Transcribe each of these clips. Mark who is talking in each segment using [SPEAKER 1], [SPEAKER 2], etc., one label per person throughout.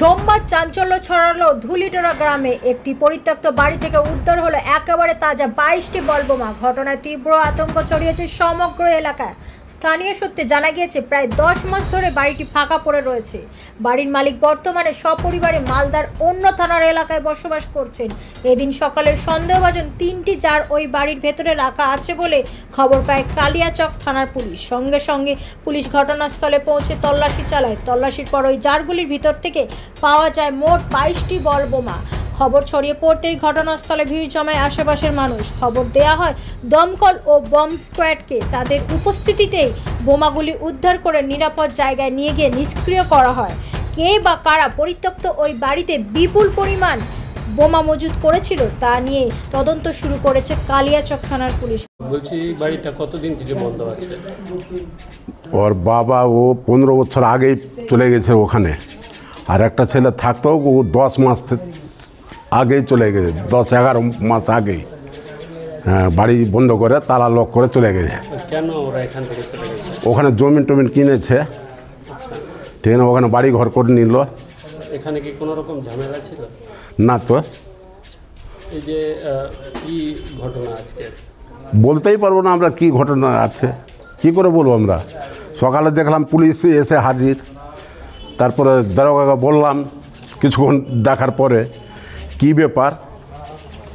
[SPEAKER 1] সোমবার চাঞ্চল্য ছড়ালো ধুলিটোড়া গ্রামে। একটি পরিত্যক্ত বাড়ি থেকে উদ্ধার হলো একেবারে তাজা 22টি বলবোমা। ঘটনায় তীব্র আতঙ্ক ছড়িয়েছে সমগ্র এলাকায়। স্থানীয় সূত্রে জানা গিয়েছে প্রায় 10 মাস ধরে বাড়িটি ফাঁকা পড়ে রয়েছে। বাড়ির মালিক বর্তমানে সপরিবারে মালদার অন্য থানার এলাকায় বসবাস করছেন। এদিন সকালের সন্দেহভাজন 3টি জার ওই বাড়ির ভেতরে রাখা আছে বলে খবর পায় কালিয়াচক থানার পুলিশ। সঙ্গে সঙ্গে পুলিশ ঘটনাস্থলে পৌঁছে তল্লাশি চালায়। তল্লাশির পর ওই জারগুলির ভিতর থেকে পাওয়া যায় মোট 22টি বলবোমা। খবর ছড়িয়ে পড়তেই ঘটনাস্থলে ভিড় জমায় আশেপাশের মানুষ। খবর দেয়া হয় দমকল ও বম্ব স্কোয়াডকে। তাদের উপস্থিতিতেই বোমাগুলি উদ্ধার করে নিরাপদ জায়গায় নিয়ে গিয়ে নিষ্ক্রিয় করা হয়। কে বা কারা পরিত্যক্ত ওই বাড়িতে বিপুল পরিমাণ বোমা মজুত করেছিল তা নিয়ে তদন্ত শুরু করেছে কালিয়াচক থানার পুলিশ।
[SPEAKER 2] বলছি বাড়িটা কতদিন থেকে বন্ধ আছে?
[SPEAKER 3] ওর বাবা ও 15 বছর আগেই চলে গেছে ওখানে, আর একটা ছেলে থাকতো ও 10 মাস আগেই চলে গেছে, 10-11 মাস আগেই বাড়ি বন্ধ করে তালা লক করে চলে গেছে।
[SPEAKER 2] কেন ওরা এখান থেকে চলে গেছে?
[SPEAKER 3] ওখানে জমিন টমিন কিনেছে, ঠিক আছে, ওখানে বাড়ি ঘর করে নিল।
[SPEAKER 2] এখানে কি কোনো রকম ঝামেলা ছিল?
[SPEAKER 3] না তো,
[SPEAKER 2] এই যে কি ঘটনা আজকে
[SPEAKER 3] বলতেই পারবো না আমরা কি ঘটনা আছে, কি করে বলবো আমরা। সকালে দেখলাম পুলিশ এসে হাজির, তারপরে দারোগাকে বললাম কিছুক্ষণ দেখার পরে কি ব্যাপার,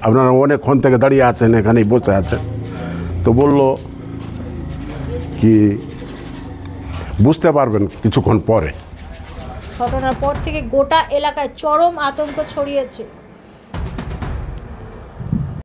[SPEAKER 3] আপনারা অনেকক্ষণ থেকে দাঁড়িয়ে আছেন এখানেই বসে আছেন, তো বলল কি বুঝতে পারবেন কিছুক্ষণ পরে।
[SPEAKER 1] ঘটনার পর থেকে গোটা এলাকায় চরম আতঙ্ক ছড়িয়েছে।